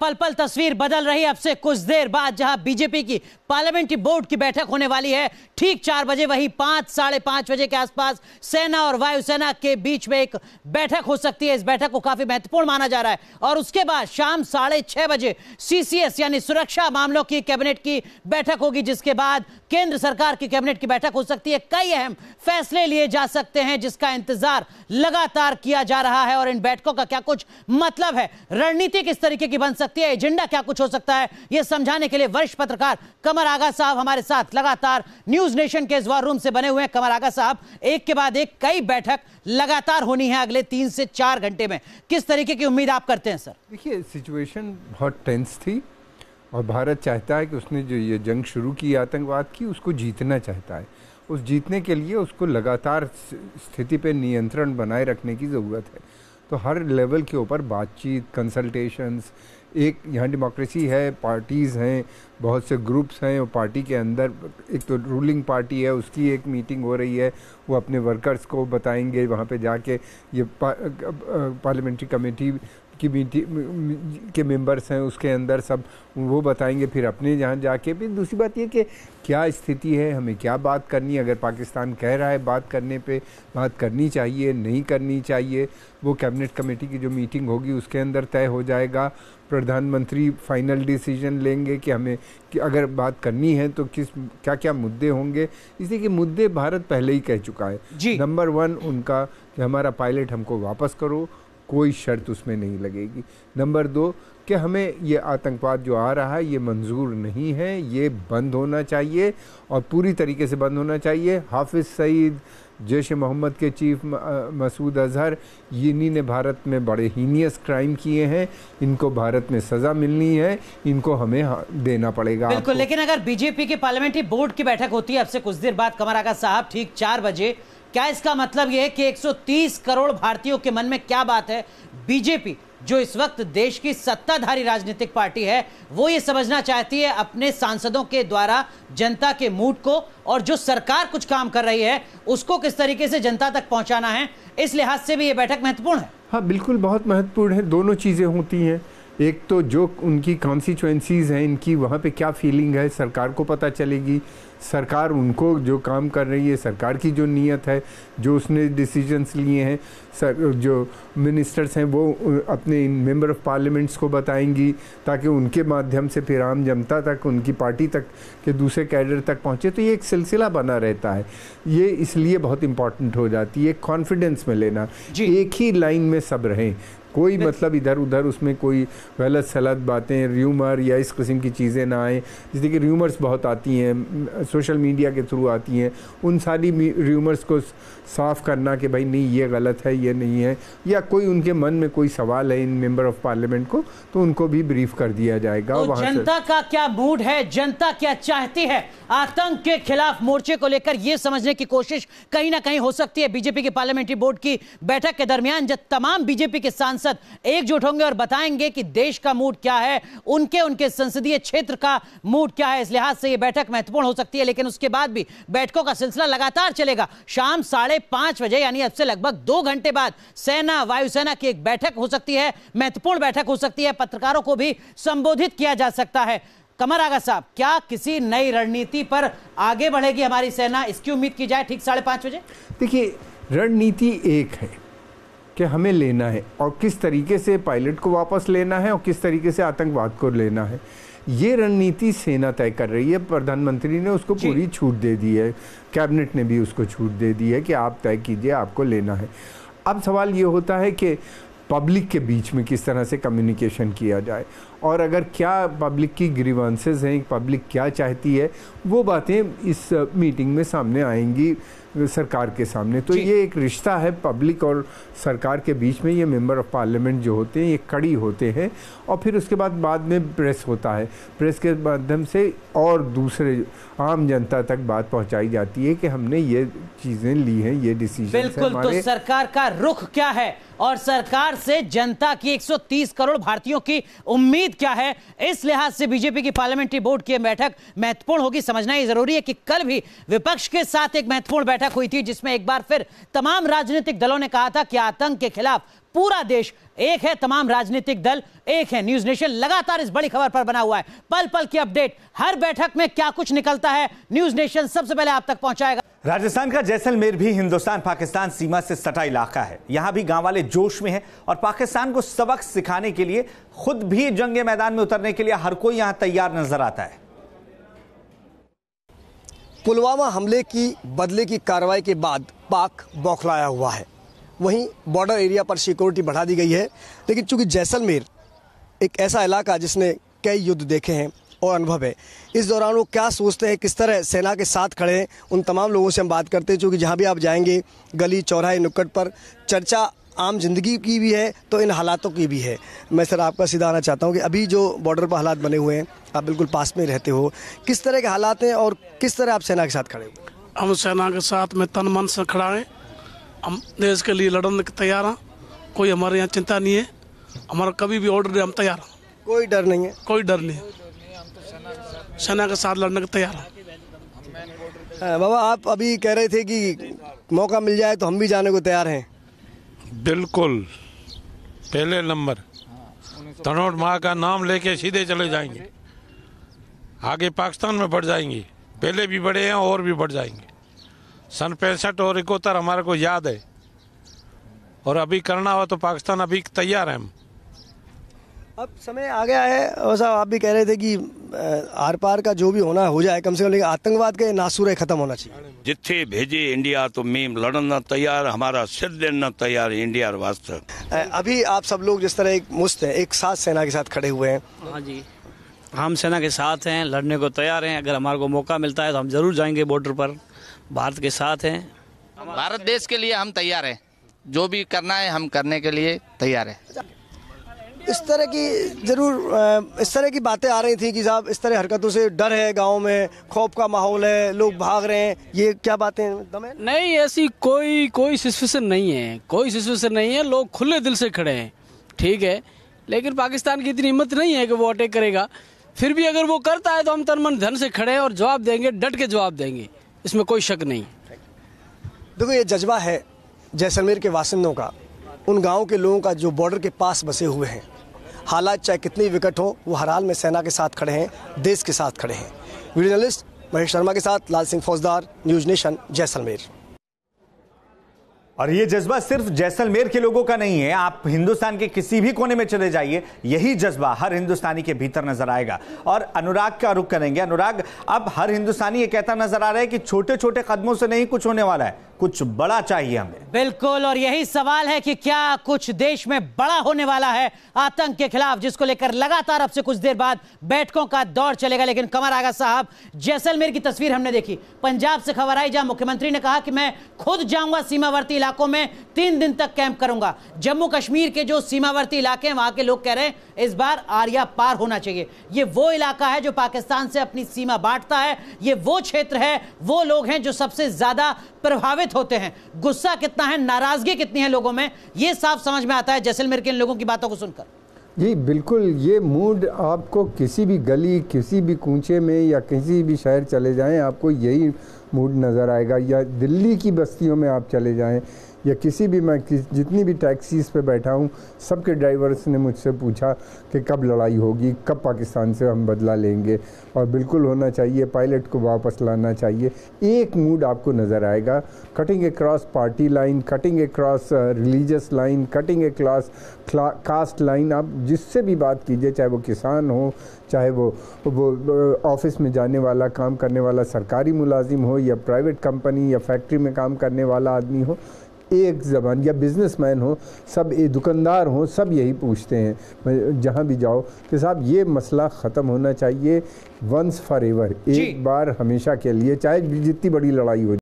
पल पल तस्वीर बदल रही है अब से कुछ देर बाद, जहां बीजेपी की पार्लियामेंट्री बोर्ड की बैठक होने वाली है ठीक 4 बजे। वही 5 साढ़े 5 बजे के आसपास सेना और वायुसेना के बीच में एक बैठक हो सकती है। इस बैठक को काफी महत्वपूर्ण माना जा रहा है। और उसके बाद शाम 6:30 बजे सीसीएस यानी सुरक्षा मामलों की कैबिनेट की बैठक होगी, जिसके बाद केंद्र सरकार की कैबिनेट की बैठक हो सकती है। कई अहम फैसले लिए जा सकते हैं, जिसका इंतजार लगातार किया जा रहा है। और इन बैठकों का क्या कुछ मतलब है, रणनीति किस तरीके की बन सकती है, एजेंडा क्या कुछ हो सकता है, यह समझाने के लिए वरिष्ठ पत्रकार कमर आगा साहब हमारे साथ लगातार न्यूज नेशन के इस वॉर रूम से बने हुए हैं। कमर आगा साहब, एक के बाद एक कई बैठक लगातार होनी है अगले 3 से 4 घंटे में, किस तरीके की उम्मीद आप करते हैं सर? देखिए, सिचुएशन बहुत टेंस थी और भारत चाहता है कि उसने जो ये जंग शुरू की आतंकवाद की, उसको जीतना चाहता है। उस जीतने के लिए उसको लगातार स्थिति पे नियंत्रण बनाए रखने की ज़रूरत है। तो हर लेवल के ऊपर बातचीत, कंसल्टेशंस, एक यहाँ डेमोक्रेसी है, पार्टीज़ हैं, बहुत से ग्रुप्स हैं और पार्टी के अंदर एक तो रूलिंग पार्टी है, उसकी एक मीटिंग हो रही है। वो अपने वर्कर्स को बताएंगे वहाँ पे जाके, ये पार्लियामेंट्री कमेटी की मीटिंग के मेंबर्स हैं उसके अंदर सब वो बताएंगे, फिर अपने यहाँ जाके। फिर दूसरी बात ये कि क्या स्थिति है, हमें क्या बात करनी है, अगर पाकिस्तान कह रहा है बात करने पे बात करनी चाहिए, नहीं करनी चाहिए, वो कैबिनेट कमेटी की जो मीटिंग होगी उसके अंदर तय हो जाएगा। प्रधानमंत्री फाइनल डिसीजन लेंगे कि हमें कि अगर बात करनी है तो क्या क्या मुद्दे होंगे। इसलिए कि मुद्दे भारत पहले ही कह चुका है। नंबर 1 उनका कि हमारा पायलट हमको वापस करो, कोई शर्त उसमें नहीं लगेगी। नंबर 2 कि हमें ये आतंकवाद जो आ रहा है ये मंजूर नहीं है, ये बंद होना चाहिए और पूरी तरीके से बंद होना चाहिए। हाफिज़ सईद, जैश मोहम्मद के चीफ मसूद अजहर, इन्हीं ने भारत में बड़े हीनियस क्राइम किए हैं, इनको भारत में सज़ा मिलनी है, इनको हमें देना पड़ेगा। बिल्कुल, लेकिन अगर बीजेपी के पार्लियामेंट्री बोर्ड की बैठक होती है अब से कुछ देर बाद कमर आगा साहब ठीक 4 बजे, क्या इसका मतलब यह है कि 130 करोड़ भारतीयों के मन में क्या बात है? बीजेपी जो इस वक्त देश की सत्ताधारी राजनीतिक पार्टी है, वो ये समझना चाहती है अपने सांसदों के द्वारा जनता के मूड को, और जो सरकार कुछ काम कर रही है उसको किस तरीके से जनता तक पहुंचाना है। इस लिहाज से भी ये बैठक महत्वपूर्ण है। हाँ, बिल्कुल बहुत महत्वपूर्ण है। दोनों चीज़ें होती हैं। एक तो जो उनकी कॉन्स्टिट्यूएंसीज़ हैं, इनकी वहाँ पे क्या फीलिंग है सरकार को पता चलेगी। सरकार उनको जो काम कर रही है, सरकार की जो नीयत है, जो उसने डिसीजंस लिए हैं, जो मिनिस्टर्स हैं वो अपने मेंबर ऑफ पार्लियामेंट्स को बताएंगी, ताकि उनके माध्यम से फिर आम जनता तक, उनकी पार्टी तक के दूसरे कैडर तक पहुँचे। तो ये एक सिलसिला बना रहता है। ये इसलिए बहुत इम्पॉर्टेंट हो जाती है कॉन्फिडेंस में लेना, एक ही लाइन में सब रहें, कोई मतलब इधर उधर उसमें कोई गलत सलत बातें, र्यूमर या इस किस्म की चीज़ें ना आए। जैसे कि र्यूमर्स बहुत आती हैं, सोशल मीडिया के थ्रू आती हैं, उन सारी र्यूमर्स को साफ़ करना कि भाई नहीं ये गलत है, ये नहीं है, या कोई उनके मन में कोई सवाल है इन मेंबर ऑफ पार्लियामेंट को, तो उनको भी ब्रीफ कर दिया जाएगा। तो जनता का क्या मूड है, जनता क्या चाहती है, आतंक के खिलाफ मोर्चे को लेकर यह समझने की कोशिश कहीं ना कहीं हो सकती है बीजेपी के पार्लियामेंट्री बोर्ड की बैठक के दरमियान, जब तमाम बीजेपी के सांसद एकजुट होंगे और बताएंगे कि देश का मूड क्या है, उनके संसदीय क्षेत्र का मूड क्या है। इस लिहाज से यह बैठक महत्वपूर्ण हो सकती है। लेकिन उसके बाद भी बैठकों का सिलसिला लगातार चलेगा। शाम 5:30 बजे यानी अब से लगभग 2 घंटे बाद सेना वायुसेना की एक बैठक हो सकती है, महत्वपूर्ण बैठक हो सकती है। पत्रकारों को भी संबोधित किया जा सकता है। कमर आगा साहब, क्या किसी नई रणनीति पर आगे बढ़ेगी हमारी सेना, इसकी उम्मीद की जाए ठीक 5:30 बजे? देखिए, रणनीति एक है कि हमें लेना है, और किस तरीके से पायलट को वापस लेना है और किस तरीके से आतंकवाद को लेना है, ये रणनीति सेना तय कर रही है। प्रधानमंत्री ने उसको पूरी छूट दे दी है, कैबिनेट ने भी उसको छूट दे दी है कि आप तय कीजिए, आपको लेना है। अब सवाल ये होता है कि पब्लिक के बीच में किस तरह से कम्युनिकेशन किया जाए, और अगर क्या पब्लिक की ग्रीवांसेस हैं, पब्लिक क्या चाहती है, वो बातें इस मीटिंग में सामने आएंगी सरकार के सामने। तो ये एक रिश्ता है पब्लिक और सरकार के बीच में। ये मेंबर ऑफ पार्लियामेंट जो होते हैं ये कड़ी होते हैं, और फिर उसके बाद में प्रेस होता है। प्रेस के माध्यम से और दूसरे आम जनता तक बात पहुंचाई जाती है कि हमने ये चीज़ें ली हैं, ये डिसीजन। बिल्कुल, तो सरकार का रुख क्या है और सरकार से जनता की 130 करोड़ भारतीयों की उम्मीद क्या है, इस लिहाज से बीजेपी की पार्लियामेंट्री बोर्ड की बैठक महत्वपूर्ण होगी। समझना ही जरूरी है कि कल भी विपक्ष के साथ एक महत्वपूर्ण बैठक बैठक हुई थी जिसमें एक बार फिर तमाम राजनीतिक दलों ने कहा था कि आतंक के खिलाफ पूरा देश एक है, तमाम राजनीतिक दल एक है। न्यूज नेशन लगातार इस बड़ी खबर पर बना हुआ है, पल पल की अपडेट, हर बैठक में क्या कुछ निकलता है न्यूज नेशन सबसे पहले आप तक पहुंचाएगा। राजस्थान का जैसलमेर भी हिंदुस्तान पाकिस्तान सीमा से सटा इलाका है। यहां भी गांव वाले जोश में हैं और पाकिस्तान को सबक सिखाने के लिए, खुद भी जंगे मैदान में उतरने के लिए हर कोई यहां तैयार नजर आता है। पुलवामा हमले की बदले की कार्रवाई के बाद पाक बौखलाया हुआ है। वहीं बॉर्डर एरिया पर सिक्योरिटी बढ़ा दी गई है, लेकिन चूंकि जैसलमेर एक ऐसा इलाका जिसने कई युद्ध देखे हैं और अनुभव है, इस दौरान वो क्या सोचते हैं, किस तरह सेना के साथ खड़े हैं, उन तमाम लोगों से हम बात करते हैं। चूँकि जहाँ भी आप जाएंगे, गली चौराहे नुक्कड़ पर चर्चा आम जिंदगी की भी है तो इन हालातों की भी है। मैं सर आपका सीधा आना चाहता हूँ कि अभी जो बॉर्डर पर हालात बने हुए हैं, आप बिल्कुल पास में रहते हो, किस तरह के हालात हैं और किस तरह आप सेना के साथ खड़े हो? हम सेना के साथ में तन मन से खड़ा है। हम देश के लिए लड़ने के तैयार हैं। कोई हमारे यहाँ चिंता नहीं है। हमारा कभी भी ऑर्डर दे हम तैयार हैं। कोई डर नहीं है? कोई डर नहीं है। सेना के साथ लड़ने के तैयार हैं। बाबा, आप अभी कह रहे थे कि मौका मिल जाए तो हम भी जाने को तैयार हैं। बिल्कुल, पहले नंबर धनोट माँ का नाम लेके सीधे चले जाएंगे, आगे पाकिस्तान में बढ़ जाएंगे। पहले भी बढ़े हैं और भी बढ़ जाएंगे। सन 65 और 71 हमारे को याद है, और अभी करना हो तो पाकिस्तान अभी तैयार है। हम अब समय आ गया है, और साहब आप भी कह रहे थे कि आर पार का जो भी होना हो जाए कम से कम, लेकिन आतंकवाद के नासूर खत्म होना चाहिए। जिथे भेजे इंडिया तो मीम लड़ना तैयार, हमारा सिर देना तैयार इंडिया वास्ते। अभी आप सब लोग जिस तरह एक मुस्त हैं, एक साथ सेना के साथ खड़े हुए हैं। हाँ जी, हम सेना के साथ हैं, लड़ने को तैयार हैं। अगर हमारे को मौका मिलता है तो हम जरूर जाएंगे बॉर्डर पर। भारत के साथ हैं। भारत देश के लिए हम तैयार हैं। जो भी करना है हम करने के लिए तैयार हैं। इस तरह की बातें आ रही थी कि साहब इस तरह हरकतों से डर है, गांव में खौफ का माहौल है, लोग भाग रहे हैं, ये क्या बातें हैं? नहीं, ऐसी कोई सिचुएशन नहीं है। कोई सिचुएशन नहीं है। लोग खुले दिल से खड़े हैं, ठीक है। लेकिन पाकिस्तान की इतनी हिम्मत नहीं है कि वो अटैक करेगा। फिर भी अगर वो करता है तो हम तन मन धन से खड़े हैं और जवाब देंगे, डट के जवाब देंगे, इसमें कोई शक नहीं। देखो, ये जज्बा है जैसलमेर के वासिंदों का, उन गाँव के लोगों का जो बॉर्डर के पास बसे हुए हैं। हालात चाहे कितनी विकट हो, वो हर हाल में सेना के साथ खड़े हैं, देश के साथ खड़े हैं। वीडियो जर्नलिस्ट महेश शर्मा के साथ लाल सिंह फौजदार, न्यूज नेशन, जैसलमेर। और ये जज्बा सिर्फ जैसलमेर के लोगों का नहीं है। आप हिंदुस्तान के किसी भी कोने में चले जाइए, यही जज्बा हर हिंदुस्तानी के भीतर नजर आएगा। और अनुराग का रुख करेंगे। अनुराग, अब हर हिंदुस्तानी ये कहता नजर आ रहा है कि छोटे छोटे कदमों से नहीं कुछ होने वाला है, कुछ बड़ा चाहिए हमें। बिल्कुल, और यही सवाल है कि क्या कुछ देश में बड़ा होने वाला है आतंक के खिलाफ, जिसको लेकर लगातार अब से कुछ देर बाद बैठकों का दौर चलेगा। लेकिन कमर आगा साहब, जैसलमेर की तस्वीर हमने देखी, पंजाब से खबर आई जहां मुख्यमंत्री ने कहा कि मैं खुद जाऊंगा सीमावर्ती इलाकों में, 3 दिन तक कैंप करूंगा। जम्मू कश्मीर के जो सीमावर्ती इलाके हैं, वहां के लोग कह रहे हैं इस बार आर्या पार होना चाहिए। ये वो इलाका है जो पाकिस्तान से अपनी सीमा बांटता है, ये वो क्षेत्र है, वो लोग हैं जो सबसे ज्यादा प्रभावित होते हैं। गुस्सा कितना है, नाराजगी कितनी है लोगों में, ये साफ समझ में आता है जैसलमेर के इन लोगों की बातों को सुनकर। जी बिल्कुल, ये मूड आपको किसी भी गली, किसी भी कूचे में या किसी भी शहर चले जाएं, आपको यही मूड नज़र आएगा। या दिल्ली की बस्तियों में आप चले जाएं, या किसी भी, मैं जितनी भी टैक्सीज़ पे बैठा हूँ, सबके ड्राइवर्स ने मुझसे पूछा कि कब लड़ाई होगी, कब पाकिस्तान से हम बदला लेंगे। और बिल्कुल होना चाहिए, पायलट को वापस लाना चाहिए। एक मूड आपको नज़र आएगा, cutting across party line, cutting across religious line, cutting across cast line. आप जिससे भी बात कीजिए, चाहे वो किसान हो, चाहे वो ऑफिस में जाने वाला, काम करने वाला सरकारी मुलाजिम हो, या प्राइवेट कंपनी या फैक्ट्री में काम करने वाला आदमी हो, एक ज़बान, या बिजनेसमैन हो, सब ये दुकानदार हो, सब यही पूछते हैं जहाँ भी जाओ कि साहब ये मसला ख़त्म होना चाहिए वंस फॉर एवर, एक बार हमेशा के लिए, चाहे जितनी बड़ी लड़ाई हो।